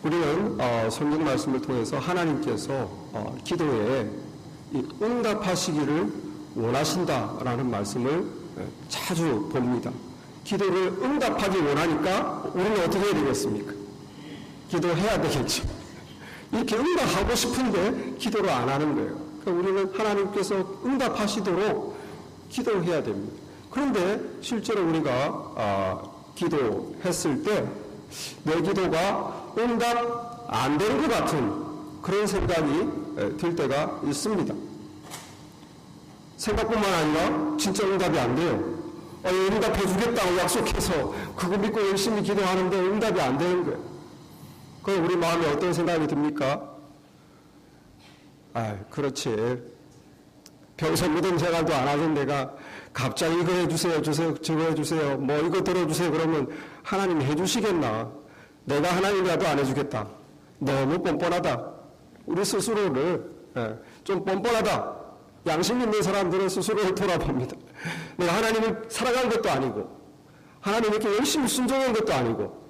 우리는 성경 말씀을 통해서 하나님께서 기도에 응답하시기를 원하신다라는 말씀을 자주 봅니다. 기도를 응답하기 원하니까 우리는 어떻게 해야 되겠습니까? 기도해야 되겠죠. 이렇게 응답하고 싶은데 기도를 안 하는 거예요. 그러니까 우리는 하나님께서 응답하시도록 기도해야 됩니다. 그런데 실제로 우리가 기도했을 때 내 기도가 응답 안 되는 것 같은 그런 생각이 들 때가 있습니다. 생각뿐만 아니라 진짜 응답이 안 돼요. 응답해 주겠다고 약속해서 그거 믿고 열심히 기도하는데 응답이 안 되는 거예요. 그럼 우리 마음에 어떤 생각이 듭니까? 그렇지. 평소 믿음 생활도 안 하던 내가 갑자기 이거 해주세요, 저거 해주세요, 뭐 이거 들어주세요 그러면 하나님이 해주시겠나? 내가 하나님이라도 안 해주겠다. 너무 뻔뻔하다. 우리 스스로를 좀 뻔뻔하다. 양심 있는 사람들은 스스로를 돌아봅니다. 내가 하나님을 사랑한 것도 아니고 하나님께 열심히 순종한 것도 아니고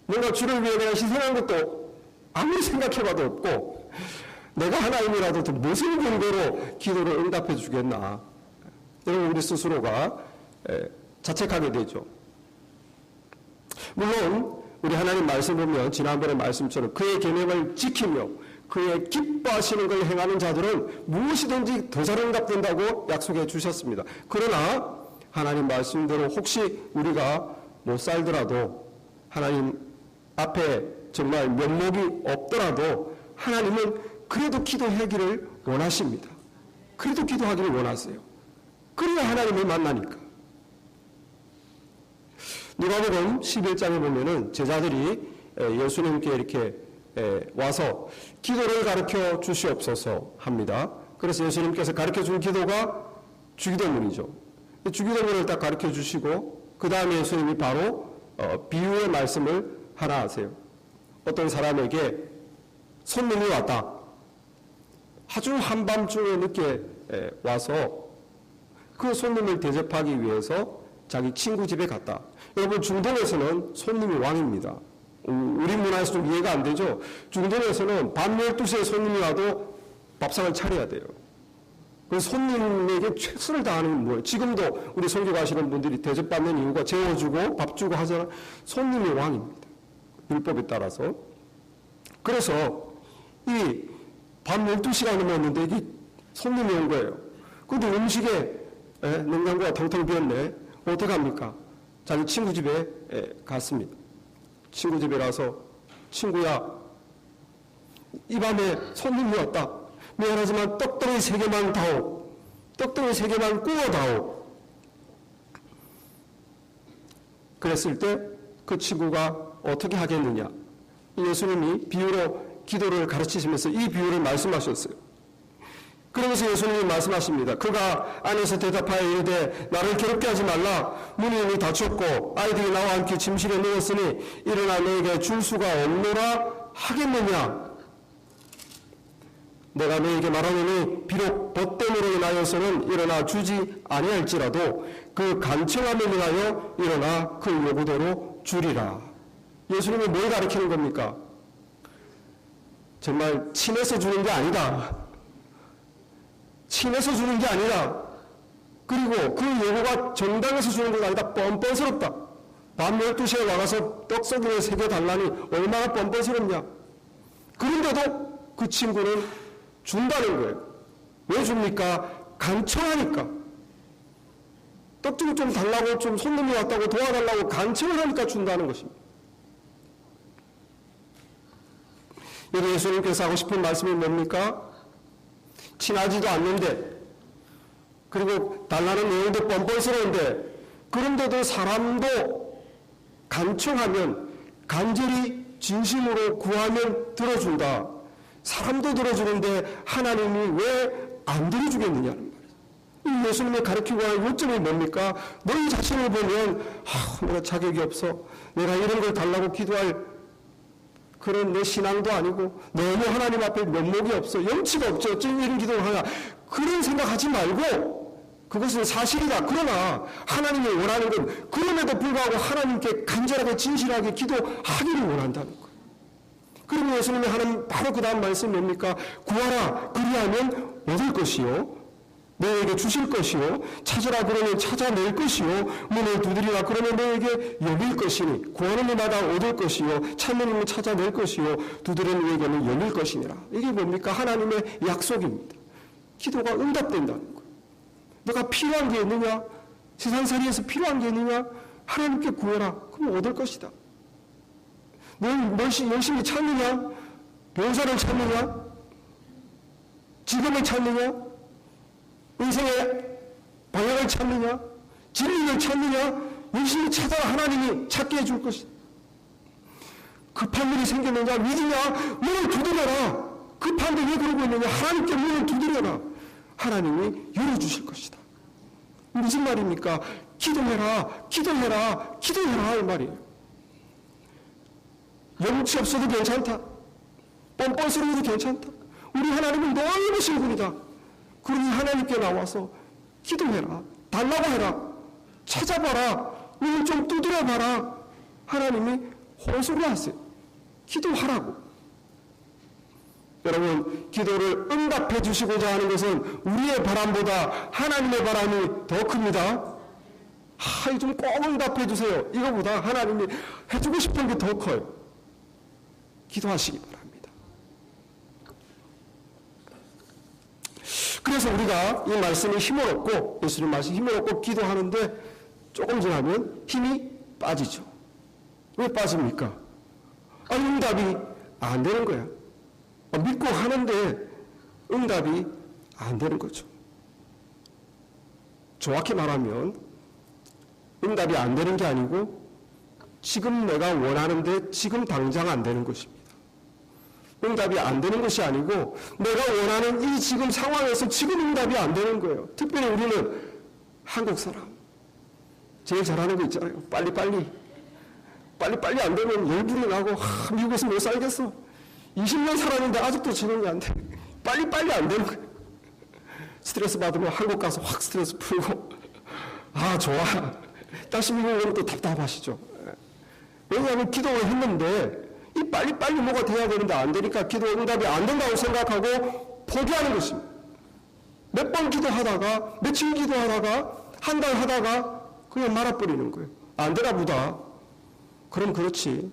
뭔가 주를 위해 내가 희생한 것도 아무리 생각해봐도 없고 내가 하나님이라도 또 무슨 근거로 기도를 응답해 주겠나. 여러분 우리 스스로가 자책하게 되죠. 물론 우리 하나님 말씀 보면 지난번에 말씀처럼 그의 계명을 지키며 그의 기뻐하시는 걸 행하는 자들은 무엇이든지 더 잘 응답된다고 약속해 주셨습니다. 그러나 하나님 말씀대로 혹시 우리가 못 살더라도 하나님 앞에 정말 면목이 없더라도 하나님은 그래도 기도하기를 원하십니다. 그래도 기도하기를 원하세요. 그래야 하나님을 만나니까. 누가복음 11장에 보면은 제자들이 예수님께 이렇게 와서 기도를 가르쳐 주시옵소서 합니다. 그래서 예수님께서 가르쳐 준 기도가 주기도문이죠. 주기도문을 딱 가르쳐 주시고 그 다음에 예수님이 바로 비유의 말씀을 하나 하세요. 어떤 사람에게 손님이 왔다. 아주 한밤중에 늦게 와서 그 손님을 대접하기 위해서 자기 친구 집에 갔다. 여러분 중동에서는 손님이 왕입니다. 우리 문화에서 좀 이해가 안 되죠. 중동에서는 밤 12시에 손님이 와도 밥상을 차려야 돼요. 그래서 손님에게 최선을 다하는 뭐예요. 지금도 우리 선교 가시는 분들이 대접받는 이유가 재워주고 밥 주고 하잖아요. 손님이 왕입니다. 율법에 따라서. 그래서 이 밤 12시가 넘었는데 이게 손님이 온 거예요. 근데 음식에 냉장고가 텅텅 비었네. 어떡합니까? 자기 친구 집에 갔습니다. 친구 집에 가서 친구야 이 밤에 손님이 왔다. 미안하지만 떡덩이 3개만 다오. 떡덩이 3개만 구워 다오. 그랬을 때 그 친구가 어떻게 하겠느냐. 예수님이 비유로 기도를 가르치시면서 이 비유를 말씀하셨어요. 그러면서 예수님이 말씀하십니다. 그가 안에서 대답하여 이르되 나를 괴롭게 하지 말라. 문이 이미 닫혔고 아이들이 나와 함께 침실에 누웠으니 일어나 너에게 줄 수가 없노라 하겠느냐. 내가 너에게 말하노니 비록 벗됨으로 인하여서는 일어나 주지 아니할지라도 그 간청함을 인하여 일어나 그 요구대로 주리라. 예수님이 뭘 가르치는 겁니까? 정말 친해서 주는 게 아니다. 친해서 주는 게 아니라 그리고 그 요구가 정당해서 주는 게 아니다. 뻔뻔스럽다. 밤 12시에 와가서 떡석이를 3개 달라니 얼마나 뻔뻔스럽냐. 그런데도 그 친구는 준다는 거예요. 왜 줍니까? 간청하니까. 떡죽을 좀 달라고 좀 손님이 왔다고 도와달라고 간청을 하니까 준다는 것입니다. 여기 예수님께서 하고 싶은 말씀이 뭡니까? 친하지도 않는데 그리고 달라는 내용도 뻔뻔스러운데 그런데도 사람도 간청하면 간절히 진심으로 구하면 들어준다. 사람도 들어주는데 하나님이 왜 안 들어주겠느냐는 말이에요. 이 예수님의 가르치고 하는 요점이 뭡니까? 너희 자신을 보면 내가 자격이 없어. 내가 이런 걸 달라고 기도할 그런 내 신앙도 아니고 너무 하나님 앞에 면목이 없어. 염치가 없죠. 어쩜 이런 기도를 하냐. 그런 생각하지 말고 그것은 사실이다. 그러나 하나님이 원하는 건 그럼에도 불구하고 하나님께 간절하게 진실하게 기도하기를 원한다는 거예요. 예수님이 하는 바로 그 다음 말씀이 뭡니까? 구하라 그리하면 얻을 것이요 너에게 주실 것이요 찾으라 그러면 찾아낼 것이요 문을 두드리라 그러면 너에게 열릴 것이니 구하는 이마다 얻을 것이요 찾는 이는 찾아낼 것이요 두드리는 이에게는 열릴 것이니라. 이게 뭡니까? 하나님의 약속입니다. 기도가 응답된다는 거예요. 너가 필요한 게 있느냐? 세상살이에서 필요한 게 있느냐? 하나님께 구해라. 그럼 얻을 것이다. 너 열심히 찾느냐? 병사를 찾느냐? 직업을 찾느냐? 인생의 방향을 찾느냐? 진리를 찾느냐? 열심히 찾아라. 하나님이 찾게 해줄 것이다. 급한 일이 생겼느냐? 믿으냐? 문을 두드려라. 급한데 왜 그러고 있느냐? 하나님께 문을 두드려라. 하나님이 열어주실 것이다. 무슨 말입니까? 기도해라, 기도해라, 기도해라 이 말이에요. 영치 없어도 괜찮다. 뻔뻔스러워도 괜찮다. 우리 하나님은 넓으신 분이다. 그러니 하나님께 나와서 기도해라. 달라고 해라. 찾아봐라. 문을 좀 두드려봐라. 하나님이 호소를 하세요. 기도하라고. 여러분, 기도를 응답해 주시고자 하는 것은 우리의 바람보다 하나님의 바람이 더 큽니다. 좀 꼭 응답해 주세요. 이거보다 하나님이 해주고 싶은 게 더 커요. 기도하시기 바랍니다. 그래서 우리가 이 말씀에 힘을 얻고, 예수님 말씀 힘을 얻고 기도하는데 조금 지나면 힘이 빠지죠. 왜 빠집니까? 응답이 안 되는 거야. 믿고 하는데 응답이 안 되는 거죠. 정확히 말하면 응답이 안 되는 게 아니고 지금 내가 원하는데 지금 당장 안 되는 것입니다. 응답이 안 되는 것이 아니고 내가 원하는 이 지금 상황에서 지금 응답이 안 되는 거예요. 특별히 우리는 한국 사람 제일 잘하는 거 있잖아요. 빨리빨리 안 되면 열불이 나고 미국에서 못 살겠어. 20년 살았는데 아직도 진행이 안 돼. 빨리빨리 안 되는 거예요. 스트레스 받으면 한국 가서 확 스트레스 풀고 좋아. 다시 미국 오면 또 답답하시죠. 왜냐하면 기도를 했는데 이 빨리빨리 뭐가 돼야 되는데 안 되니까 기도 응답이 안 된다고 생각하고 포기하는 것입니다. 몇 번 기도하다가 며칠 기도하다가 한 달 하다가 그냥 말아버리는 거예요. 안 되나 보다. 그럼 그렇지.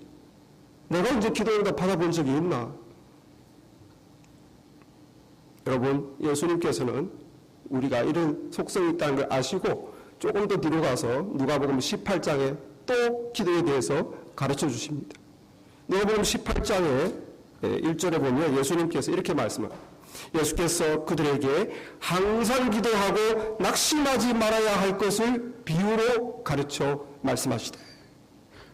내가 이제 기도 응답 받아본 적이 있나? 여러분, 예수님께서는 우리가 이런 속성이 있다는 걸 아시고 조금 더 뒤로 가서 누가복음 18장에 또 기도에 대해서 가르쳐 주십니다. 누가복음 18장에 1절에 보면 예수님께서 이렇게 말씀합니다. 예수께서 그들에게 항상 기도하고 낙심하지 말아야 할 것을 비유로 가르쳐 말씀하시되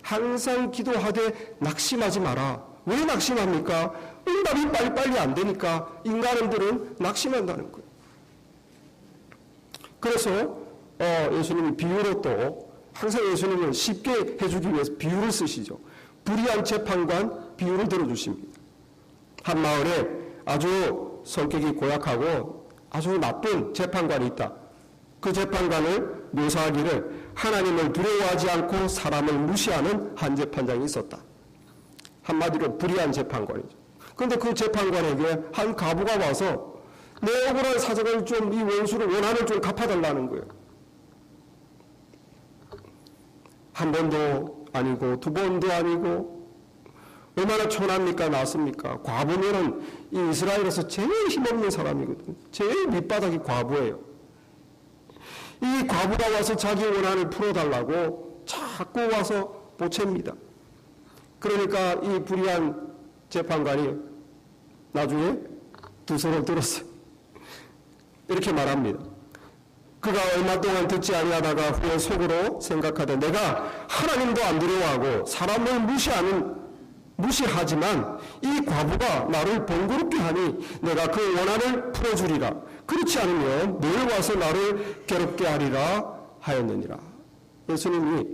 항상 기도하되 낙심하지 마라. 왜 낙심합니까? 응답이 빨리빨리 안 되니까 인간들은 낙심한다는 거예요. 그래서 예수님이 비유로 또 항상 예수님은 쉽게 해주기 위해서 비유를 쓰시죠. 불의한 재판관 비유를 들어주십니다. 한 마을에 아주 성격이 고약하고 아주 나쁜 재판관이 있다. 그 재판관을 묘사하기를 하나님을 두려워하지 않고 사람을 무시하는 한 재판장이 있었다. 한마디로 불의한 재판관이죠. 그런데 그 재판관에게 한 과부가 와서 내 억울한 사정을 좀 이 원수를 원한을 좀 갚아달라는 거예요. 한 번도 아니고 두 번도 아니고 얼마나 천합니까 나습니까? 과부면은 이 이스라엘에서 제일 힘없는 사람이거든요. 제일 밑바닥이 과부예요. 이 과부가 와서 자기 원한을 풀어달라고 자꾸 와서 보챕니다. 그러니까 이 불의한 재판관이 나중에 두 손을 들었어요. 이렇게 말합니다. 그가 얼마 동안 듣지 아니하다가 후에 속으로 생각하되 내가 하나님도 안 두려워하고 사람을 무시하지만 이 과부가 나를 번거롭게 하니 내가 그 원한을 풀어주리라. 그렇지 않으면 늘 와서 나를 괴롭게 하리라 하였느니라. 예수님이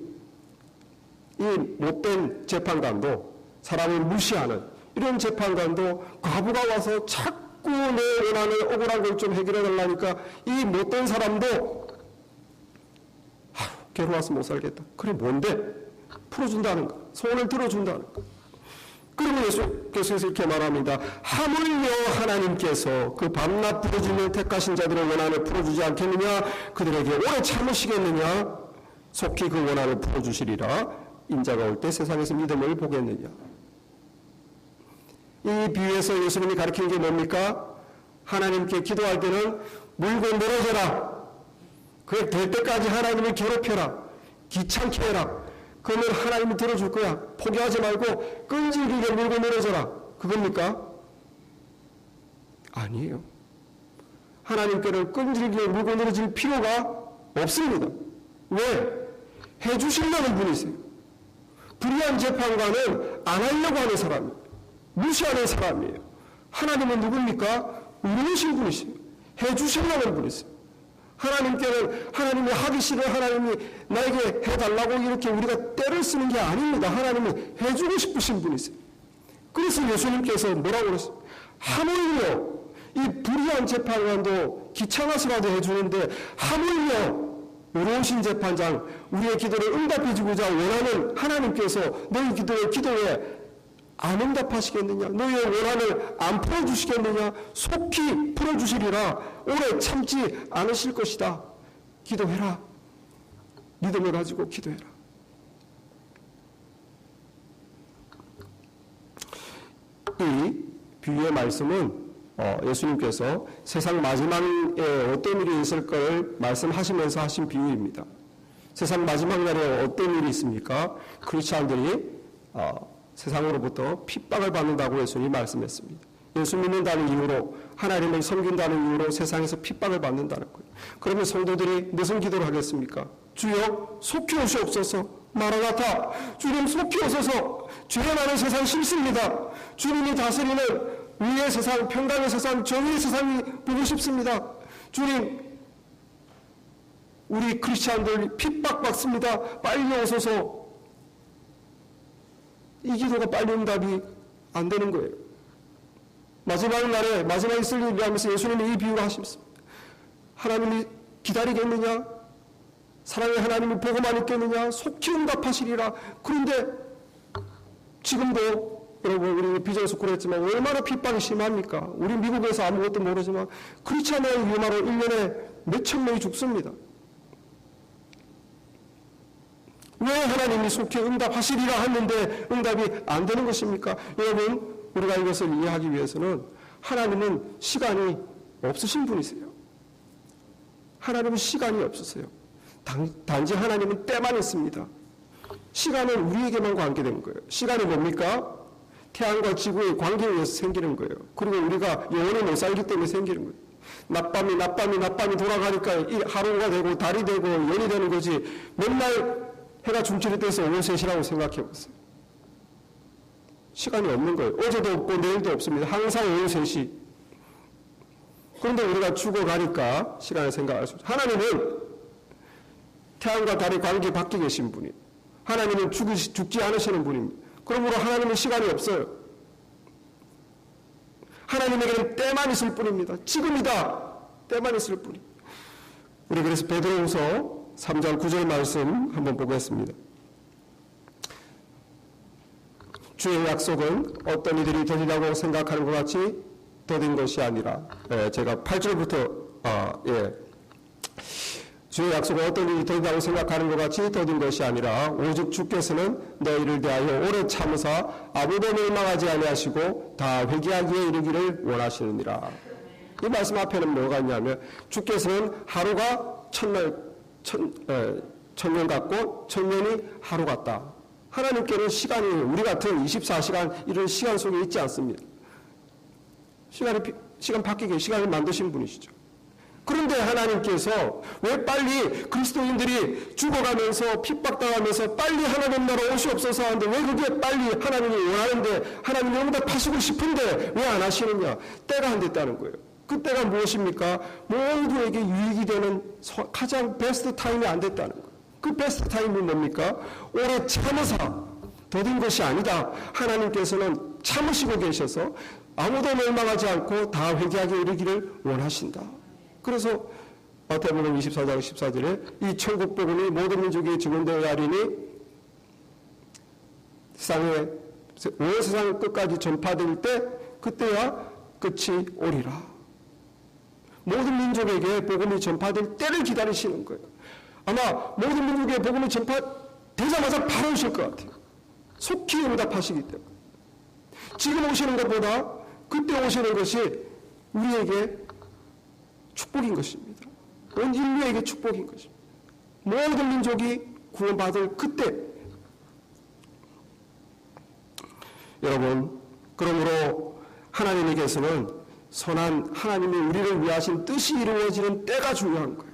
이 못된 재판관도 사람을 무시하는 이런 재판관도 과부가 와서 자꾸 내 원한을 억울한 걸 좀 해결해 달라니까 이 못된 사람도 괴로워서 못 살겠다. 그래 뭔데? 풀어준다는 거. 소원을 들어준다는 거. 그러면 그러면 예수께서 이렇게 말합니다. 하물며 하나님께서 그 밤낮 부르짖는 택하신 자들의 원한을 풀어주지 않겠느냐? 그들에게 오래 참으시겠느냐? 속히 그 원한을 풀어주시리라. 인자가 올 때 세상에서 믿음을 보겠느냐? 이 비유에서 예수님이 가르치는 게 뭡니까? 하나님께 기도할 때는 물고 늘어져라. 그게 될 때까지 하나님을 괴롭혀라. 귀찮게 해라. 그러면 하나님이 들어줄 거야. 포기하지 말고 끈질기게 물고 늘어져라. 그겁니까? 아니에요. 하나님께는 끈질기게 물고 늘어질 필요가 없습니다. 왜? 해주시려는 분이세요. 불의한 재판관은 안 하려고 하는 사람이에요. 무시하는 사람이에요. 하나님은 누굽니까? 의로우신 분이세요. 해주시려는 분이세요. 하나님께는 하나님이 하기 싫어 하나님이 나에게 해달라고 이렇게 우리가 때를 쓰는 게 아닙니다. 하나님은 해주고 싶으신 분이세요. 그래서 예수님께서 뭐라고 그랬어요? 하물며 이 불의한 재판관도 귀찮아서라도 해주는데 하물며 의로우신 재판장 우리의 기도를 응답해 주고자 원하는 하나님께서 너희 기도에 안 응답하시겠느냐? 너희의 원한을 안 풀어주시겠느냐? 속히 풀어주시리라. 오래 참지 않으실 것이다. 기도해라. 믿음을 가지고 기도해라. 이 비유의 말씀은 예수님께서 세상 마지막에 어떤 일이 있을 걸 말씀하시면서 하신 비유입니다. 세상 마지막 날에 어떤 일이 있습니까? 크리스찬들이 세상으로부터 핍박을 받는다고 예수님이 말씀했습니다. 예수 믿는다는 이유로 하나님을 섬긴다는 이유로 세상에서 핍박을 받는다는 거예요. 그러면 성도들이 무슨 기도를 하겠습니까? 주여 속히 오시옵소서. 마라나타. 주님 속히 오소서. 죄 많은 세상 싫습니다. 주님이 다스리는 위의 세상, 평강의 세상, 정의의 세상이 보고 싶습니다. 주님 우리 크리스찬들 핍박받습니다. 빨리 오소서. 이 기도가 빨리 응답이 안 되는 거예요. 마지막 날에 마지막에 쓸 일을 하면서 예수님이 이 비유를 하십니다. 하나님이 기다리겠느냐? 사랑의 하나님이 보고만 있겠느냐? 속히 응답하시리라. 그런데 지금도 여러분 우리 비전스쿨 했지만 얼마나 핍박이 심합니까? 우리 미국에서 아무것도 모르지만 그렇지 않아요. 유마로 1년에 몇천 명이 죽습니다. 왜 하나님이 속히 응답하시리라 했는데 응답이 안 되는 것입니까? 여러분 우리가 이것을 이해하기 위해서는 하나님은 시간이 없으신 분이세요. 하나님은 시간이 없으세요. 단지 하나님은 때만 있습니다. 시간은 우리에게만 관계된 거예요. 시간이 뭡니까? 태양과 지구의 관계에 의해서 생기는 거예요. 그리고 우리가 영원히 못 살기 때문에 생기는 거예요. 낮밤이 돌아가니까 하루가 되고 달이 되고 연이 되는 거지. 맨날 해가 중천이 돼서 오후 3시라고 생각해 보세요. 시간이 없는 거예요. 어제도 없고 내일도 없습니다. 항상 오후 3시. 그런데 우리가 죽어가니까 시간을 생각할 수 있어요. 하나님은 태양과 달의 관계 밖에 계신 분이에요. 하나님은 죽지 않으시는 분입니다. 그러므로 하나님은 시간이 없어요. 하나님에게는 때만 있을 뿐입니다. 지금이다. 때만 있을 뿐입니다. 우리 그래서 베드로후서 3장 9절 말씀 한번 보겠습니다. 주의 약속은 어떤 이들이 되리라고 생각하는 것 같이 더딘 것이 아니라 제가 8절부터 주의 약속은 어떤 일이 되리라고 생각하는 것 같이 더딘 것이 아니라 오직 주께서는 너희를 대하여 오래 참으사 아무도 멸망하지 아니하시고 다 회개하기에 이르기를 원하시느니라. 이 말씀 앞에는 뭐가 있냐면 주께서는 하루가 천년 같고 천년이 하루 같다. 하나님께는 시간이 우리 같은 24시간 이런 시간 속에 있지 않습니다. 시간 바뀌게 시간을 만드신 분이시죠. 그런데 하나님께서 왜 빨리 그리스도인들이 죽어가면서 핍박당하면서 빨리 하나님 나라 오시옵소서 하는데 왜 그게 빨리 하나님이 원하는데 하나님이 응답하시고 싶은데 왜 안 하시느냐? 때가 안 됐다는 거예요. 그 때가 무엇입니까? 모두에게 유익이 되는 가장 베스트 타임이 안 됐다는 거예요. 그 베스트 타임이 뭡니까? 오래 참으사 더딘 것이 아니다. 하나님께서는 참으시고 계셔서 아무도 멸망하지 않고 다 회개하게 이르기를 원하신다. 그래서 마태복음 24장 14절에 이 천국 복음이 모든 민족에 증언되어야 하리니 세상에 온 세상 끝까지 전파될 때 그때야 끝이 오리라. 모든 민족에게 복음이 전파될 때를 기다리시는 거예요. 아마 모든 민족에게 복음이 전파되자마자 바로 오실 것 같아요. 속히 응답하시기 때문에. 지금 오시는 것보다 그때 오시는 것이 우리에게 축복인 것입니다. 온 인류에게 축복인 것입니다. 모든 민족이 구원받을 그때. 여러분, 그러므로 하나님에게서는 선한 하나님이 우리를 위하신 뜻이 이루어지는 때가 중요한 거예요.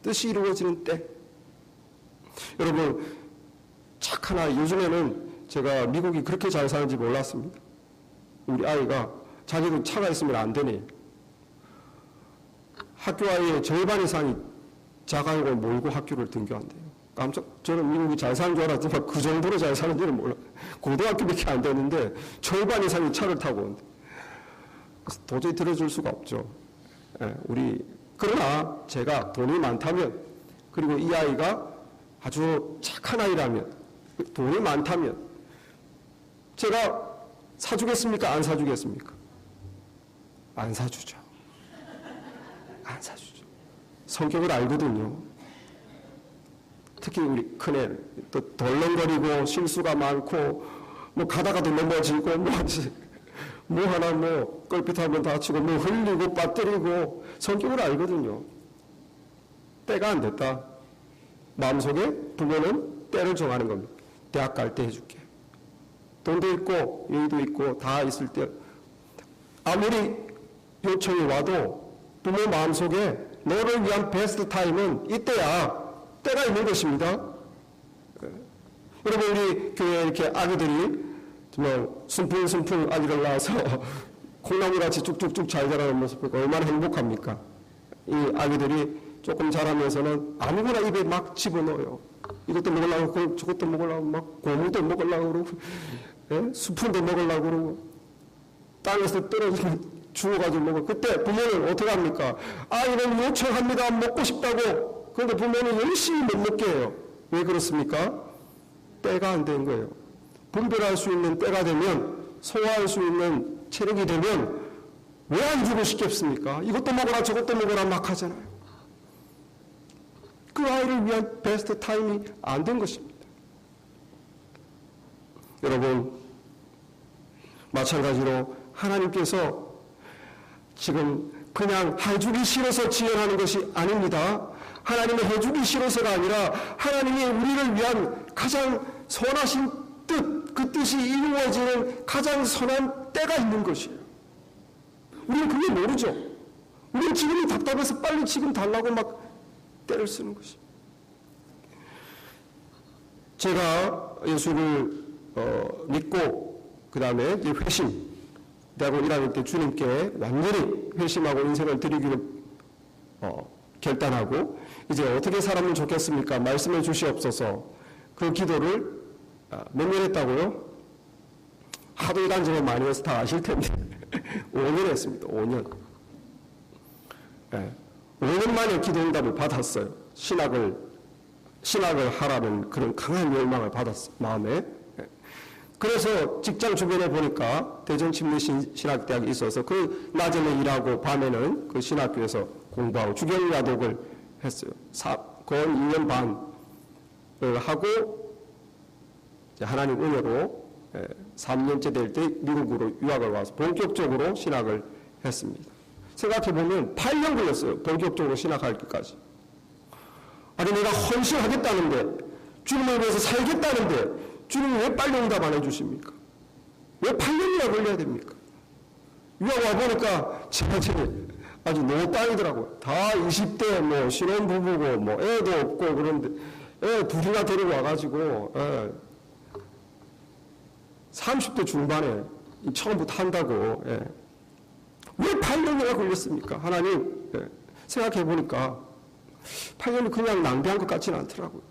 뜻이 이루어지는 때. 여러분, 착하나 요즘에는 제가 미국이 그렇게 잘 사는지 몰랐습니다. 우리 아이가 자기도 차가 있으면 안 되니 학교 아이의 절반 이상이 자가용을 몰고 학교를 등교한대요. 저는 미국이 잘 사는 줄 알았지만 그 정도로 잘 사는지는 몰라요. 고등학교밖에 안 되는데 절반 이상이 차를 타고 온대. 도저히 들어줄 수가 없죠. 그러나 제가 돈이 많다면, 그리고 이 아이가 아주 착한 아이라면, 돈이 많다면 제가 사주겠습니까? 안 사주겠습니까? 안 사주죠. 안 사주죠. 성격을 알거든요. 특히 우리 큰애, 또 덜렁거리고 실수가 많고, 뭐 가다가도 넘어지고, 뭐 하나 뭐 껄핏하면 다치고, 뭐 흘리고 빠뜨리고, 성격을 알거든요. 때가 안 됐다. 마음속에 부모는 때를 정하는 겁니다. 대학 갈 때 해줄게. 돈도 있고 여유도 있고 다 있을 때 아무리 요청이 와도 부모 마음속에 너를 위한 베스트 타임은 이때야. 때가 있는 것입니다. 여러분, 우리 교회에 이렇게 아기들이 정말 순풍순풍 아기를 낳아서 콩나물같이 쭉쭉쭉 잘 자라는 모습 보고 얼마나 행복합니까? 이 아기들이 조금 자라면서는 아무거나 입에 막 집어넣어요. 이것도 먹으려고 그러고 저것도 먹으려고 막 고무도 먹으려고 그러고 수푼도 먹으려고 그러고 땅에서 떨어지면 주워가지고 먹어. 그때 부모는 어떻게 합니까? 아이는 요청합니다. 먹고 싶다고. 그런데 부모는 열심히 못 먹게 해요. 왜 그렇습니까? 때가 안 된 거예요. 분별할 수 있는 때가 되면, 소화할 수 있는 체력이 되면 왜 안 주고 싶겠습니까? 이것도 먹어라 저것도 먹어라 막 하잖아요. 그 아이를 위한 베스트 타임이 안 된 것입니다. 여러분, 마찬가지로 하나님께서 지금 그냥 해주기 싫어서 지원하는 것이 아닙니다. 하나님의 해주기 싫어서가 아니라 하나님이 우리를 위한 가장 선하신 뜻, 그 뜻이 이루어지는 가장 선한 때가 있는 것이에요. 우리는 그게 모르죠. 우리는 지금이 답답해서 빨리 지금 달라고 막 때를 쓰는 것입니다. 제가 예수를 믿고 그 다음에 회심, 대학원 1학년 때 주님께 완전히 회심하고 인생을 드리기를 결단하고 이제 어떻게 살면 좋겠습니까? 말씀해 주시옵소서. 그 기도를 몇 년 했다고요? 하도 이간질을 많이 해서 다 아실 텐데 5년 했습니다. 5년. 5년 만에 기도응답을 받았어요. 신학을 하라는 그런 강한 열망을 받았어요. 마음에. 그래서 직장 주변에 보니까 대전침례신학대학이 있어서 그 낮에는 일하고 밤에는 그 신학교에서 공부하고 주경야독을 했어요. 거의 2년 반을 하고 하나님 은혜로 3년째 될 때 미국으로 유학을 와서 본격적으로 신학을 했습니다. 생각해보면 8년 걸렸어요. 본격적으로 신학할 때까지. 아니 내가 헌신하겠다는데 주님을 위해서 살겠다는데 주님이 왜 빨리 응답 안 해주십니까? 왜 8년이나 걸려야 됩니까? 유학 와보니까 제가 아주 노땅이더라고요. 다 20대 뭐 신혼부부고 뭐 애도 없고 그런데 애 둘이나 데리고 와가지고 30대 중반에 처음부터 한다고 왜 8년이나 걸렸습니까? 하나님 생각해보니까 8년이 그냥 낭비한 것 같지는 않더라고요.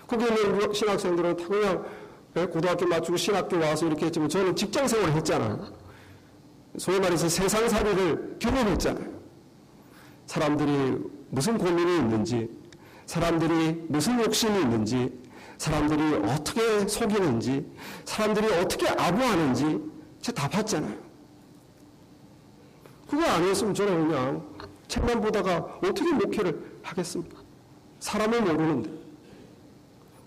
거기 있는 신학생들은 다 그냥 고등학교 마치고 신학교 와서 이렇게 했지만 저는 직장생활을 했잖아요. 소위 말해서 세상살이를 경험했잖아요. 사람들이 무슨 고민이 있는지, 사람들이 무슨 욕심이 있는지, 사람들이 어떻게 속이는지, 사람들이 어떻게 아부하는지 제가 다 봤잖아요. 그거 아니었으면 저는 그냥 책만 보다가 어떻게 목회를 하겠습니까? 사람을 모르는데.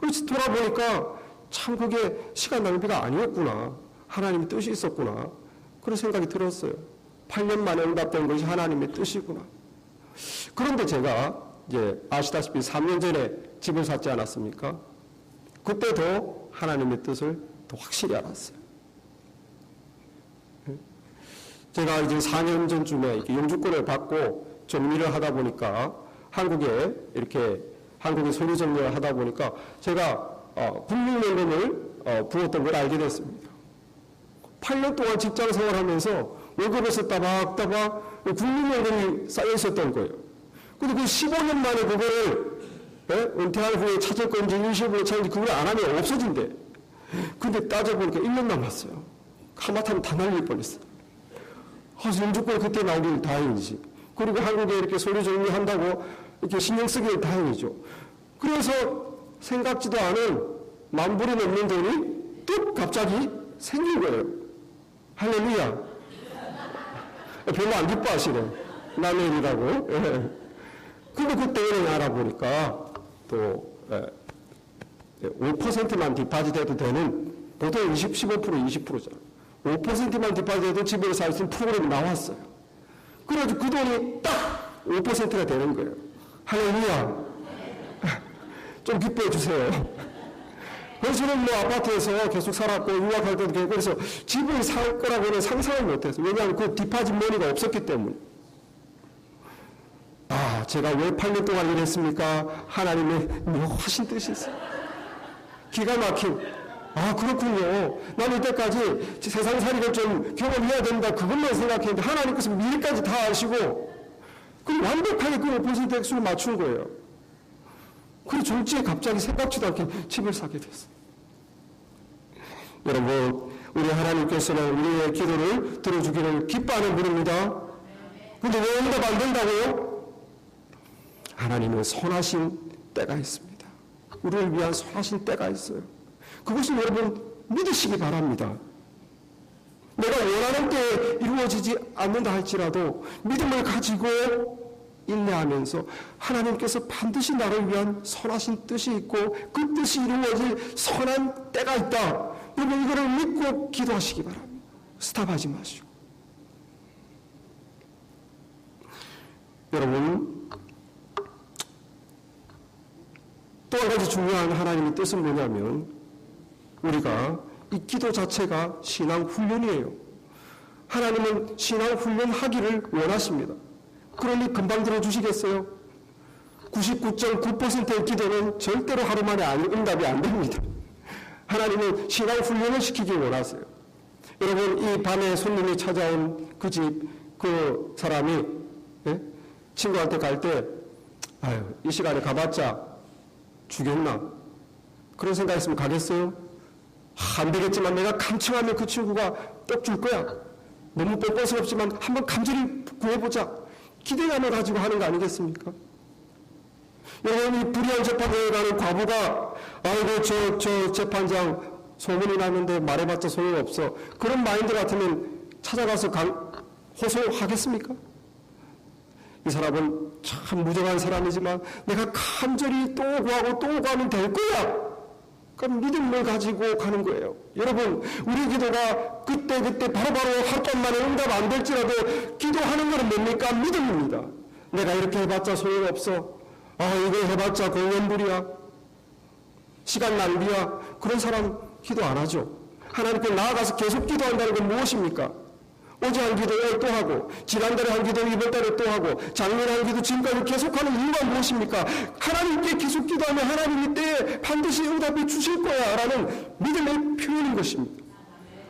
그래서 돌아보니까 참 그게 시간 낭비가 아니었구나. 하나님의 뜻이 있었구나. 그런 생각이 들었어요. 8년 만에 응답된 것이 하나님의 뜻이구나. 그런데 제가 이제 아시다시피 3년 전에 집을 샀지 않았습니까? 그때도 하나님의 뜻을 더 확실히 알았어요. 제가 이제 4년 전쯤에 영주권을 받고 정리를 하다 보니까 한국에 소유 정리를 하다 보니까 제가 국민연금을 부었던 걸 알게 됐습니다. 8년 동안 직장 생활하면서 월급에서 따박따박 국민연금이 쌓여 있었던 거예요. 근데 그 15년 만에 그거를 은퇴한 후에 찾을 건지 일시불로 찾을지 그걸 안 하면 없어진대. 근데 따져보니까 1년 남았어요. 하마터면 다 날릴 뻔했어요. 그래서 영주권 그때 나오길 다행이지. 그리고 한국에 이렇게 소유 정리한다고 이렇게 신경 쓰길 다행이죠. 그래서 생각지도 않은 10,000불이 넘는 돈이 뚝 갑자기 생긴 거예요. 할렐루야. 별로 안 기뻐하시네. 남의 일이라고. 근데 그때 알아보니까 또 5%만 디파짓해도 되는, 보통 15% 20%잖아. 5%만 디파짓해도 집에서 살 수 있는 프로그램이 나왔어요. 그래가지고 그 돈이 딱 5%가 되는 거예요. 할렐루야. 좀 기뻐해 주세요. 그래서 저는 뭐 아파트에서 계속 살았고 유학할 때도 계속, 그래서 집을 살 거라고는 상상을 못했어요. 왜냐하면 그 디파짓 머니가 없었기 때문에. 제가 왜 8년 동안 일했습니까? 하나님의 묘하신 뜻이 있어요. 기가 막힌. 그렇군요. 나는 이때까지 세상살이를 좀 경험해야 된다, 그것만 생각했는데 하나님께서 미리까지 다 아시고 그럼 완벽하게 그 5% 액수를 맞춘 거예요. 그리고 졸지에 갑자기 생각지도 않게 집을 사게 됐어요. 여러분, 우리 하나님께서는 우리의 기도를 들어주기를 기뻐하는 분입니다. 근데 왜 응답 안 된다고요? 하나님은 선하신 때가 있습니다. 우리를 위한 선하신 때가 있어요. 그것을 여러분 믿으시기 바랍니다. 내가 원하는 때에 이루어지지 않는다 할지라도 믿음을 가지고 인내하면서 하나님께서 반드시 나를 위한 선하신 뜻이 있고 그 뜻이 이루어질 선한 때가 있다. 여러분 이거를 믿고 기도하시기 바랍니다. 스탑하지 마시고. 여러분 또 한 가지 중요한 하나님의 뜻은 뭐냐면 우리가 이 기도 자체가 신앙 훈련이에요. 하나님은 신앙 훈련하기를 원하십니다. 그러니 금방 들어주시겠어요? 99.9%의 기도는 절대로 하루 만에 응답이 안 됩니다. 하나님은 신앙 훈련을 시키기 원하세요. 여러분 이 밤에 손님이 찾아온 그 집 그 사람이 친구한테 갈 때 이 시간에 가봤자 죽였나? 그런 생각했으면 가겠어요? 안 되겠지만 내가 감청하면 그 친구가 떡 줄 거야. 너무 뻔뻔스럽지만 한번 간절히 구해보자. 기대감을 가지고 하는 거 아니겠습니까? 여러분 이 불의한 재판에 가는 과부가 저 재판장 소문이 났는데 말해봤자 소용없어. 그런 마인드 같으면 찾아가서 호소하겠습니까? 이 사람은 참 무정한 사람이지만 내가 간절히 또 구하면 될 거야. 그럼 믿음을 가지고 가는 거예요. 여러분 우리 기도가 그때 바로바로 하루 동안 만에 응답 안 될지라도 기도하는 것은 뭡니까? 믿음입니다. 내가 이렇게 해봤자 소용없어. 이거 해봤자 공연불이야. 시간 낭비야. 그런 사람 기도 안 하죠. 하나님께 나아가서 계속 기도한다는 건 무엇입니까? 어제 한 기도 오늘 또 하고 지난달에 한 기도 이번 달에 또 하고 작년에 한 기도 지금까지 계속하는 이유가 무엇입니까? 하나님께 계속 기도하면 하나님이 때에 반드시 응답해 주실 거야 라는 믿음의 표현인 것입니다.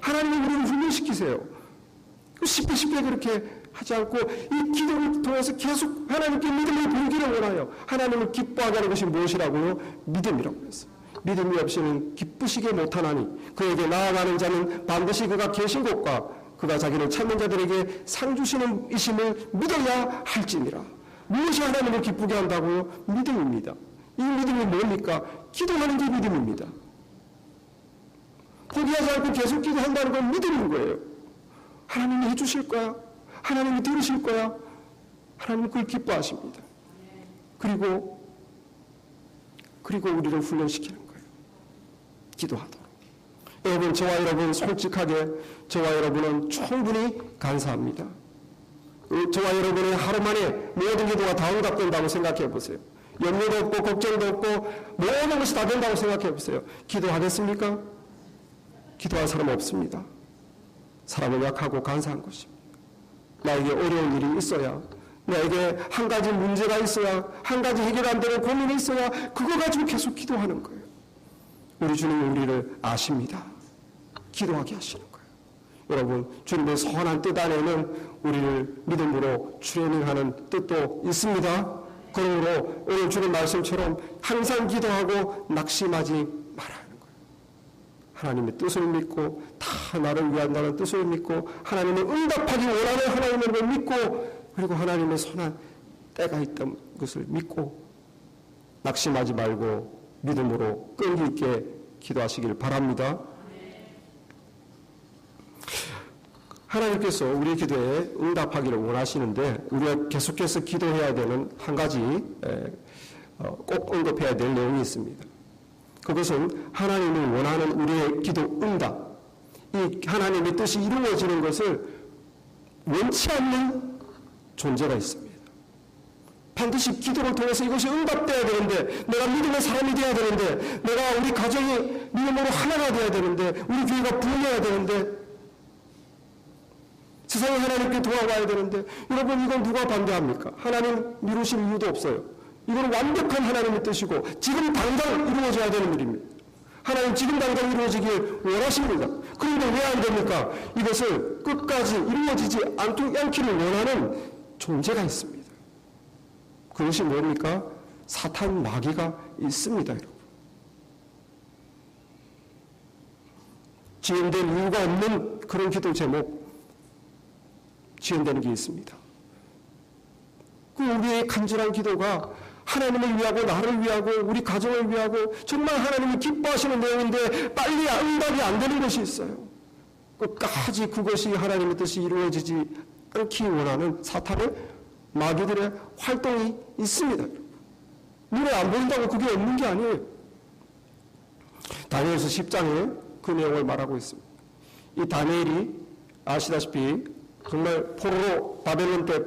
하나님이 우리를 훈련시키세요. 쉽게 그렇게 하지 않고 이 기도를 통해서 계속 하나님께 믿음을 보이기를 원하여 하나님을 기뻐하게 하는 것이 무엇이라고요? 믿음이라고 했어요. 믿음이 없이는 기쁘시게 못하나니 그에게 나아가는 자는 반드시 그가 계신 곳과 그가 자기를 찾는 자들에게 상 주시는 이심을 믿어야 할지니라. 무엇이 하나님을 기쁘게 한다고요? 믿음입니다. 이 믿음이 뭡니까? 기도하는 게 믿음입니다. 포기하지 않고 계속 기도한다는 건 믿음인 거예요. 하나님이 해주실 거야. 하나님이 들으실 거야. 하나님은 그걸 기뻐하십니다. 그리고 우리를 훈련시키는 거예요. 기도하도록. 여러분, 저와 여러분 솔직하게 저와 여러분은 충분히 간사합니다. 저와 여러분의 하루 만에 모든 기도가 다 응답된다고 생각해 보세요. 염려도 없고 걱정도 없고 모든 것이 다 된다고 생각해 보세요. 기도하겠습니까? 기도할 사람 없습니다. 사람은 약하고 간사한 것입니다. 나에게 어려운 일이 있어야, 나에게 한 가지 문제가 있어야, 한 가지 해결 안 되는 고민이 있어야 그거 가지고 계속 기도하는 거예요. 우리 주님은 우리를 아십니다. 기도하게 하시는 거예요. 여러분, 주님의 선한 뜻 안에는 우리를 믿음으로 트레이닝하는 뜻도 있습니다. 그러므로 오늘 주는 말씀처럼 항상 기도하고 낙심하지 말아야 하는 거예요. 하나님의 뜻을 믿고 다 나를 위한다는 뜻을 믿고 하나님의 응답하기 원하는 하나님을 믿고 그리고 하나님의 선한 때가 있다는 것을 믿고 낙심하지 말고 믿음으로 끈기 있게 기도하시길 바랍니다. 하나님께서 우리의 기도에 응답하기를 원하시는데 우리가 계속해서 기도해야 되는 한 가지 꼭 언급해야 될 내용이 있습니다. 그것은 하나님이 원하는 우리의 기도 응답, 이 하나님의 뜻이 이루어지는 것을 원치 않는 존재가 있습니다. 반드시 기도를 통해서 이것이 응답돼야 되는데, 내가 믿음의 사람이 되어야 되는데, 내가 우리 가정이 믿음으로 하나가 되어야 되는데, 우리 교회가 부흥해야 되는데, 세상에 하나님께 도와와야 되는데, 여러분 이건 누가 반대합니까? 하나님 미루실 이유도 없어요. 이건 완벽한 하나님의 뜻이고 지금 당장 이루어져야 되는 일입니다. 하나님 지금 당장 이루어지길 원하십니다. 그런데 왜 안 됩니까? 이것을 끝까지 이루어지지 않기를 원하는 존재가 있습니다. 그것이 뭡니까? 사탄 마귀가 있습니다. 여러분. 지연된 이유가 없는 그런 기도 제목 지연되는 게 있습니다. 그 우리의 간절한 기도가 하나님을 위하고 나를 위하고 우리 가정을 위하고 정말 하나님이 기뻐하시는 내용인데 빨리 응답이 안 되는 것이 있어요. 끝까지 그것이 하나님의 뜻이 이루어지지 않기 원하는 사탄의 마귀들의 활동이 있습니다. 눈에 안 보인다고 그게 없는 게 아니에요. 다니엘서 10장에 그 내용을 말하고 있습니다. 이 다니엘이 아시다시피 정말 포로로 바벨론 때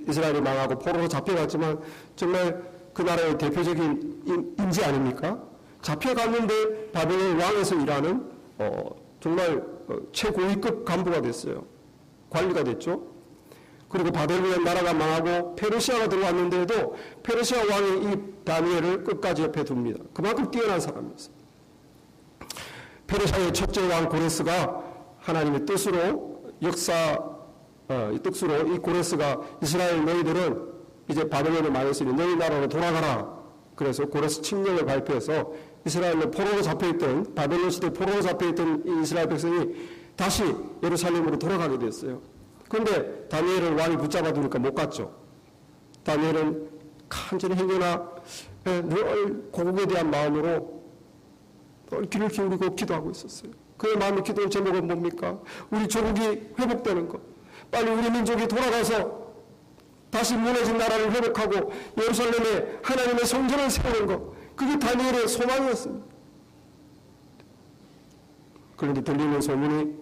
이스라엘이 망하고 포로로 잡혀갔지만 정말 그 나라의 대표적인 인재 아닙니까? 잡혀갔는데 바벨론 왕에서 일하는 정말 최고위급 간부가 됐어요. 관리가 됐죠. 그리고 바벨론 나라가 망하고 페르시아가 들어왔는데도 페르시아 왕이 이 다니엘을 끝까지 옆에 둡니다. 그만큼 뛰어난 사람이었어요. 페르시아의 첫째 왕 고레스가 하나님의 뜻으로 이 뜻으로 이 고레스가 이스라엘 너희들은 이제 바벨론을 망했으니 너희 나라로 돌아가라. 그래서 고레스 칙령을 발표해서 이스라엘로 포로로 잡혀있던 바벨론 시대 포로로 잡혀있던 이 이스라엘 백성이 다시 예루살렘으로 돌아가게 됐어요. 그런데 다니엘을 왕이 붙잡아 두니까 못 갔죠. 다니엘은 간절히 행여나 늘 고국에 대한 마음으로 늘 귀를 기울이고 기도하고 있었어요. 그의 마음의 기도의 제목은 뭡니까? 우리 조국이 회복되는 것. 빨리 우리 민족이 돌아가서 다시 무너진 나라를 회복하고 예루살렘에 하나님의 성전을 세우는 것. 그게 다니엘의 소망이었습니다. 그런데 들리는 소문이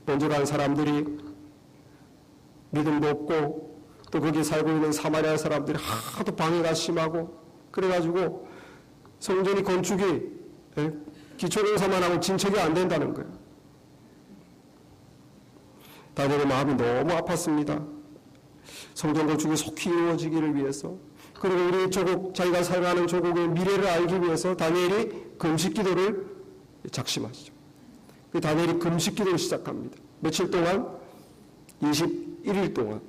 먼저 간 사람들이 믿음도 없고 또 거기 살고 있는 사마리아 사람들이 하도 방해가 심하고 그래가지고 성전이 건축이 기초공사만 하고 진척이 안 된다는 거예요. 다니엘의 마음이 너무 아팠습니다. 성전 건축이 속히 이루어지기를 위해서 그리고 우리 조국, 자기가 살아가는 조국의 미래를 알기 위해서 다니엘이 금식기도를 작심하시죠. 그 다니엘이 금식기도를 시작합니다. 며칠 동안? 21일 동안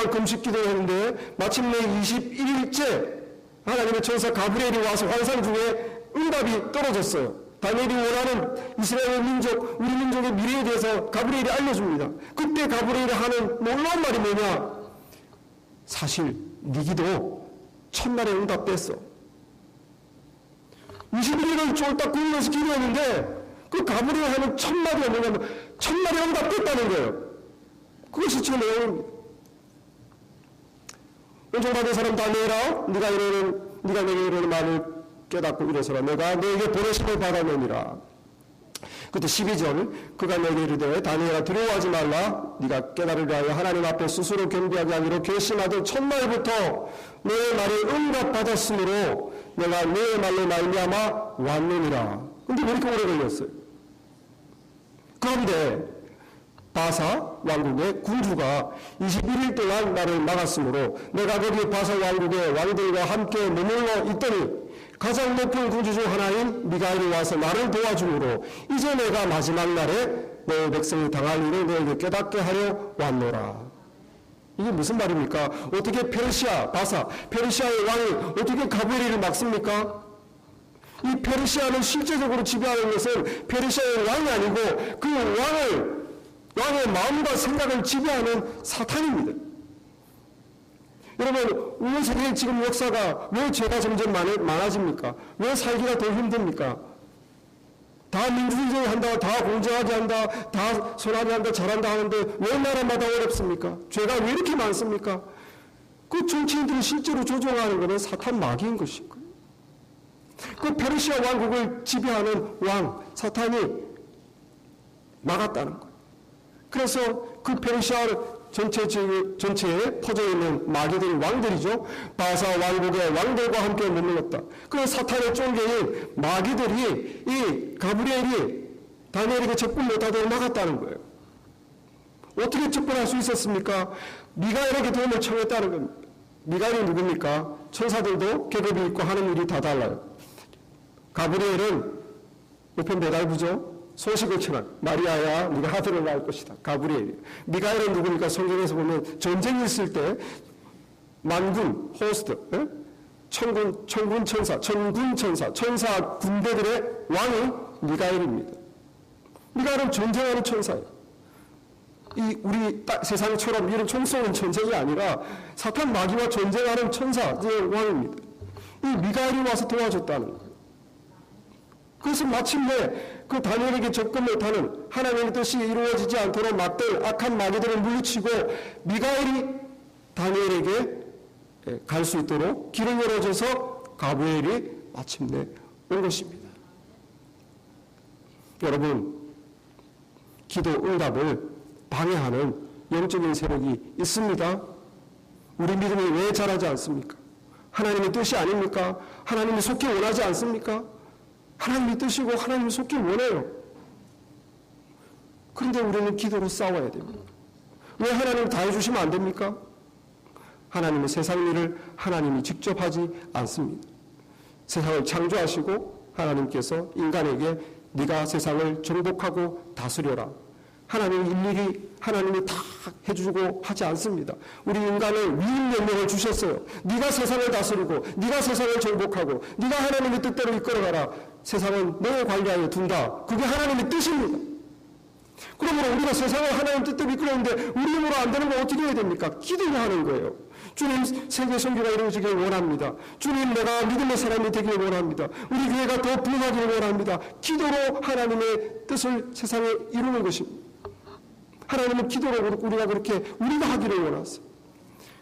금식기도를 했는데 마침내 21일째 하나님의 천사 가브리엘이 와서 환상 중에 응답이 떨어졌어요. 다니엘이 원하는 이스라엘 민족, 우리 민족의 미래에 대해서 가브리엘이 알려줍니다. 그때 가브리엘이 하는 놀라운 말이 뭐냐? 사실 네 기도 첫날에 응답됐어. 21일을 쫄딱 굶으면서 기도했는데 그 가브리엘 하는 첫마디가 뭐냐면 첫날에 응답됐다는 거예요. 그것이 제 내용입니다. 은총 받은 사람 다니엘아, 네가 내게 이르는 말을 깨닫고 이래서라. 내가 너에게 보내심을 받았느니라. 그때 12절 그가 내게 이르되 다니엘아 두려워하지 말라. 네가 깨달으려 하여 하나님 앞에 스스로 겸비하게 하기로 결심하던 첫날부터 너의 말을 응답받았으므로 내가 너의 말로 말미암아 왔느니라. 근데 왜 이렇게 오래 걸렸어요? 그런데 바사 왕국의 군주가 21일 동안 나를 막았으므로 내가 거기 바사 왕국의 왕들과 함께 머물러 있더니 가장 높은 군주 중 하나인 미가엘이 와서 나를 도와주므로 이제 내가 마지막 날에 너의 백성이 당할 일을 너에게 깨닫게 하려 왔노라. 이게 무슨 말입니까? 어떻게 페르시아, 바사, 페르시아의 왕이 어떻게 가브리엘을 막습니까? 이 페르시아를 실제적으로 지배하는 것은 페르시아의 왕이 아니고 그 왕의 마음과 생각을 지배하는 사탄입니다. 여러분, 우리 세계의 지금 역사가 왜 죄가 점점 많아집니까? 왜 살기가 더 힘듭니까? 다 민주주의 한다, 다 공정하게 한다, 다 선하게 한다, 잘한다 하는데 왜 나라마다 어렵습니까? 죄가 왜 이렇게 많습니까? 그 정치인들이 실제로 조종하는 것은 사탄 마귀인 것인 거예요. 그 페르시아 왕국을 지배하는 왕, 사탄이 막았다는 거예요. 그래서 그 페르시아 전체에 퍼져 있는 마귀들이 왕들이죠. 바사 왕국의 왕들과 함께 머물렀다. 그 사탄의 쫑개인 마귀들이 이 가브리엘이 다니엘에게 접근 못하도록 막았다는 거예요. 어떻게 접근할 수 있었습니까? 미가엘에게 도움을 청했다는 겁니다. 미가엘이 누굽니까? 천사들도 계급이 있고 하는 일이 다 달라요. 가브리엘은 우편 배달부죠. 소식을 전한 마리아야 네가 아들을 낳을 것이다. 가브리엘. 미가엘은 누구니까? 성경에서 보면 전쟁이 있을 때 만군, 호스트, 천군 천사, 천사 군대들의 왕이 미가엘입니다. 미가엘은 전쟁하는 천사예요. 우리 세상처럼 이런 총 쏘는 전쟁이 아니라 사탄 마귀와 전쟁하는 천사의 왕입니다. 이 미가엘이 와서 도와줬다는 거예요. 그래서 마침내 그 다니엘에게 접근 못하는 하나님의 뜻이 이루어지지 않도록 막들 악한 마귀들을 물리치고 미가엘이 다니엘에게 갈 수 있도록 길을 열어줘서 가브리엘이 마침내 온 것입니다. 여러분, 기도 응답을 방해하는 영적인 세력이 있습니다. 우리 믿음이 왜 자라지 않습니까? 하나님의 뜻이 아닙니까? 하나님이 속히 원하지 않습니까? 하나님이 뜻이고 하나님이 속히 원해요. 그런데 우리는 기도로 싸워야 됩니다. 왜 하나님 다 해주시면 안 됩니까? 하나님은 세상 일을 하나님이 직접 하지 않습니다. 세상을 창조하시고 하나님께서 인간에게 네가 세상을 정복하고 다스려라. 하나님이 일일이 하나님이 다 해주고 하지 않습니다. 우리 인간을 위임 명령을 주셨어요. 네가 세상을 다스리고 네가 세상을 정복하고 네가 하나님의 뜻대로 이끌어가라. 세상은 너를 관리하여 둔다. 그게 하나님의 뜻입니다. 그러므로 우리가 세상을 하나님 뜻대로 이끌었는데 우리 힘으로 안 되는 건 어떻게 해야 됩니까? 기도를 하는 거예요. 주님, 세계 선교가 이루어지길 원합니다. 주님, 내가 믿음의 사람이 되길 원합니다. 우리 교회가 더 부흥하기를 원합니다. 기도로 하나님의 뜻을 세상에 이루는 것입니다. 하나님은 기도로 우리가 그렇게 우리가 하기를 원하세요.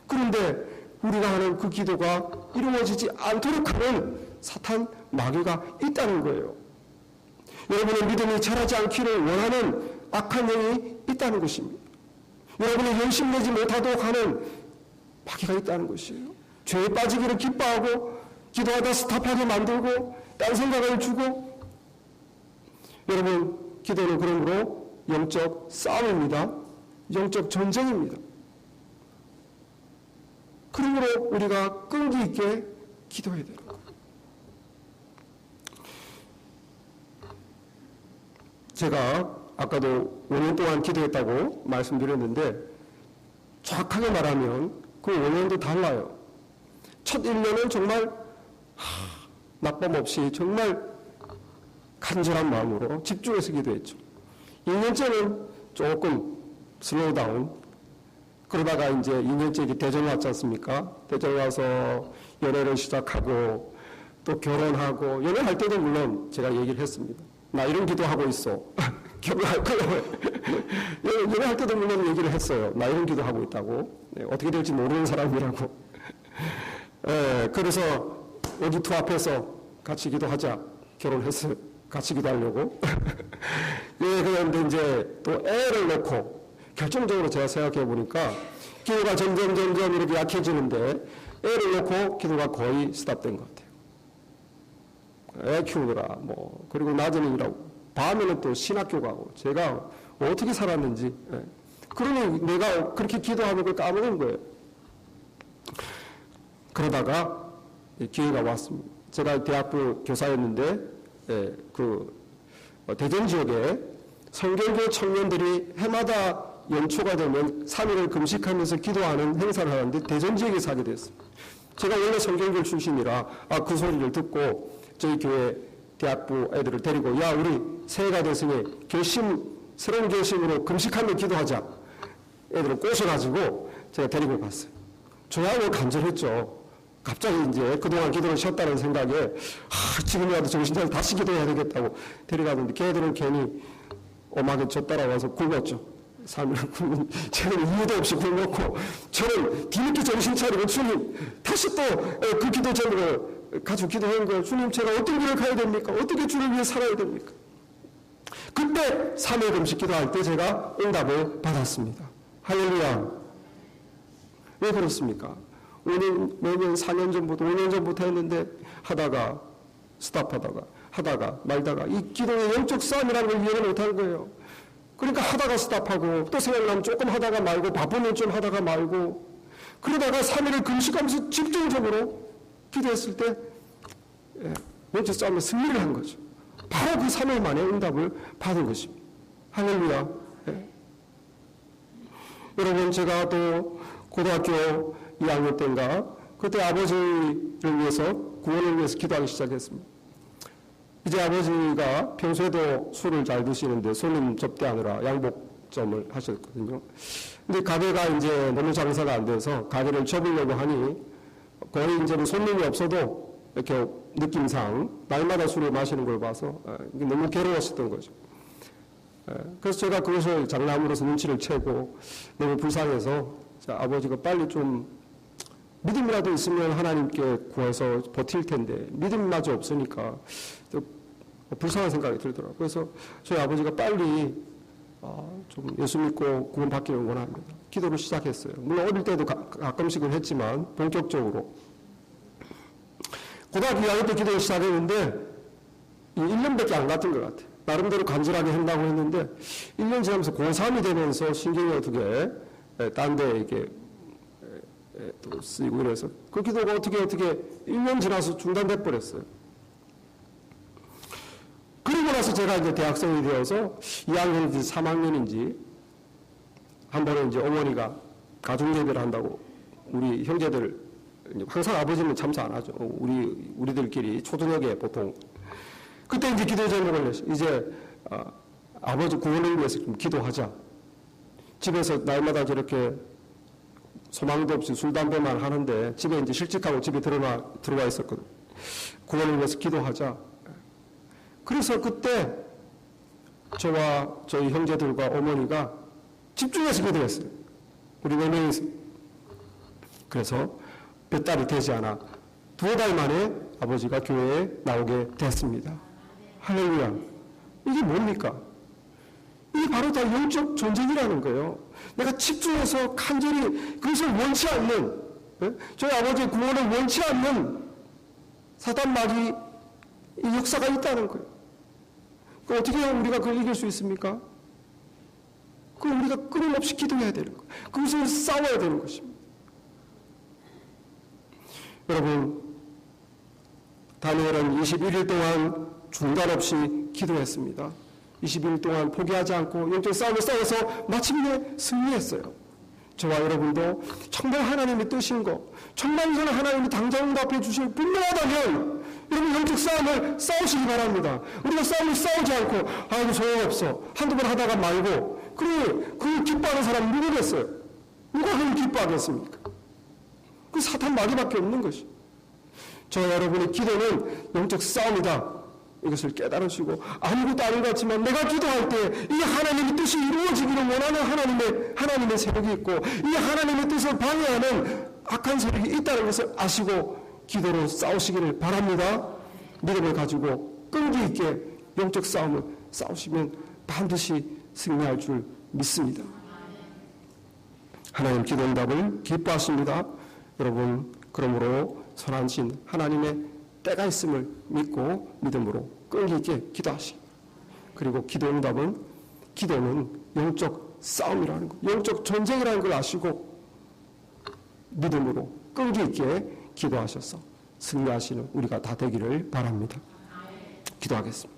그런데 우리가 하는 그 기도가 이루어지지 않도록 하는 사탄 마귀가 있다는 거예요. 여러분의 믿음이 자라지 않기를 원하는 악한 영이 있다는 것입니다. 여러분이 열심내지 못하도록 하는 마귀가 있다는 것이에요. 죄에 빠지기를 기뻐하고 기도하다 스탑하게 만들고 딴 생각을 주고. 여러분, 기도는 그러므로 영적 싸움입니다. 영적 전쟁입니다. 그러므로 우리가 끈기 있게 기도해야 되는 거예요. 제가 아까도 5년 동안 기도했다고 말씀드렸는데 정확하게 말하면 그 5년도 달라요. 첫 1년은 정말 낙범 없이 정말 간절한 마음으로 집중해서 기도했죠. 2년째는 조금 슬로우 다운. 그러다가 이제 2년째 대전 왔지 않습니까? 대전 와서 연애를 시작하고 또 결혼하고, 연애할 때도 물론 제가 얘기를 했습니다. 나 이런 기도하고 있어. 결혼할 거예요. 연애할 때도 물론 얘기를 했어요. 나 이런 기도하고 있다고. 네, 어떻게 될지 모르는 사람이라고. 그래서 여기 두 앞에서 같이 기도하자. 결혼했어요. 같이 기도하려고. 그런데 이제 또 애를 놓고, 결정적으로 제가 생각해 보니까 기도가 점점 이렇게 약해지는데 애를 놓고 기도가 거의 스탑된 것 같아요. 애 키우느라 그리고 낮에는 일하고 밤에는 또 신학교 가고, 제가 어떻게 살았는지. 그러니 내가 그렇게 기도하는 걸 까먹은 거예요. 그러다가 기회가 왔습니다. 제가 대학부 교사였는데 대전 지역에 성결교 청년들이 해마다 연초가 되면 3일을 금식하면서 기도하는 행사를 하는데 대전 지역에 사게 됐습니다. 제가 원래 성결교 출신이라 그 소리를 듣고 저희 교회 대학부 애들을 데리고, 야, 우리 새해가 됐으니 새로운 결심으로 금식하며 기도하자. 애들을 꼬셔가지고 제가 데리고 갔어요. 저야뭐 간절했죠. 갑자기 이제 그동안 기도를 쉬었다는 생각에 지금이라도 정신 차려 다시 기도해야 되겠다고 데려가는데, 걔들은 괜히 엄하게 저 따라와서 굶었죠. 3일을 굶은, 쟤는 이유도 없이 굶었고, 저는 뒤늦게 정신 차리고, 주님, 다시 또 그 기도 제목을 가지고 기도한 거예요. 주님, 제가 어떤 길을 가야 됩니까? 어떻게 주를 위해 살아야 됩니까? 그때 3일 금식 기도할 때 제가 응답을 받았습니다. 할렐루야. 왜 그렇습니까? 매년 4년 전부터 5년 전부터 했는데 하다가 스탑하다가 말다가 이 기도의 영적 싸움이라는 걸 이해를 못한 거예요. 그러니까 하다가 스탑하고 또 생각나면 조금 하다가 말고 바쁘면 좀 하다가 말고, 그러다가 3일을 금식하면서 집중적으로 기도했을 때 영적 싸움에 승리를 한 거죠. 바로 그 3일 만에 응답을 받은 것입니다. 할렐루야. 여러분, 제가 또 고등학교 2학년 때인가 그때 아버지를 위해서, 구원을 위해서 기도하기 시작했습니다. 이제 아버지가 평소에도 술을 잘 드시는데 손님 접대하느라 양복점을 하셨거든요. 근데 가게가 이제 너무 장사가 안 돼서 가게를 접으려고 하니 거의 이제는 손님이 없어도 이렇게 느낌상 날마다 술을 마시는 걸 봐서 너무 괴로웠었던 거죠. 그래서 제가 그것을 장난으로서 눈치를 채고 너무 불쌍해서 아버지가 빨리 좀 믿음이라도 있으면 하나님께 구해서 버틸 텐데 믿음마저 없으니까 불쌍한 생각이 들더라고요. 그래서 저희 아버지가 빨리 좀 예수 믿고 구원 받기를 원합니다. 기도를 시작했어요. 물론 어릴 때도 가끔씩은 했지만 본격적으로. 고등학교 2학년 때 기도를 시작했는데 1년밖에 안 갔던 것 같아요. 나름대로 간절하게 한다고 했는데 1년 지나면서 고3이 되면서 신경이 어떻게 딴 데 이렇게 또 쓰이고 이래서 그 기도가 어떻게 1년 지나서 중단돼 버렸어요. 그리고 나서 제가 이제 대학생이 되어서 2학년인지 3학년인지 한 번은 이제 어머니가 가족 예배를 한다고 우리 형제들, 항상 아버지는 참사 안 하죠. 우리들끼리 초저녁에 보통 그때 이제 기도 제목을 냈어요. 이제 아버지 구원을 위해서 좀 기도하자. 집에서 날마다 저렇게 소망도 없이 술, 담배만 하는데 집에 이제 실직하고 집에 들어와 있었거든요. 구원을 위해서 기도하자. 그래서 그때 저와 저희 형제들과 어머니가 집중해서 기도했어요. 우리 4명이서. 그래서 몇 달이 되지 않아 2달 만에 아버지가 교회에 나오게 됐습니다. 할렐루야. 이게 뭡니까? 이게 바로 다 영적 전쟁이라는 거예요. 내가 집중해서 간절히 그것을 원치 않는, 저희 아버지의 구원을 원치 않는 사단 마귀 역사가 있다는 거예요. 그 어떻게 하면 우리가 그걸 이길 수 있습니까? 그럼 우리가 끊임없이 기도해야 되는 거예요. 그것을 싸워야 되는 것입니다. 여러분, 다니엘은 21일 동안 중단 없이 기도했습니다. 21일 동안 포기하지 않고 영적 싸움을 싸워서 마침내 승리했어요. 저와 여러분도 정말 하나님의 뜻인 거, 정말 이제는 하나님이 당장 응답해 주실 분명하다면 여러분 영적 싸움을 싸우시기 바랍니다. 우리가 싸움을 싸우지 않고 아이고 소용없어 한두 번 하다가 말고, 그래 그 기뻐하는 사람 누구겠어요? 누가 그걸 기뻐하겠습니까? 그 사탄 마귀밖에 없는 것이. 저와 여러분의 기도는 영적 싸움이다. 이것을 깨달으시고, 아무것도 아닌 것 같지만 내가 기도할 때 이 하나님의 뜻이 이루어지기를 원하는 하나님의 세력이 있고, 이 하나님의 뜻을 방해하는 악한 세력이 있다는 것을 아시고 기도로 싸우시기를 바랍니다. 믿음을 가지고 끈기 있게 영적 싸움을 싸우시면 반드시 승리할 줄 믿습니다. 하나님 기도 응답을 기뻐하십니다. 여러분, 그러므로 선한 신 하나님의 때가 있음을 믿고 믿음으로 끈기 있게 기도하시기. 그리고 기도 응답은, 기도는 영적 싸움이라는 것, 영적 전쟁이라는 걸 아시고 믿음으로 끈기 있게 기도하셔서 승리하시는 우리가 다 되기를 바랍니다. 기도하겠습니다.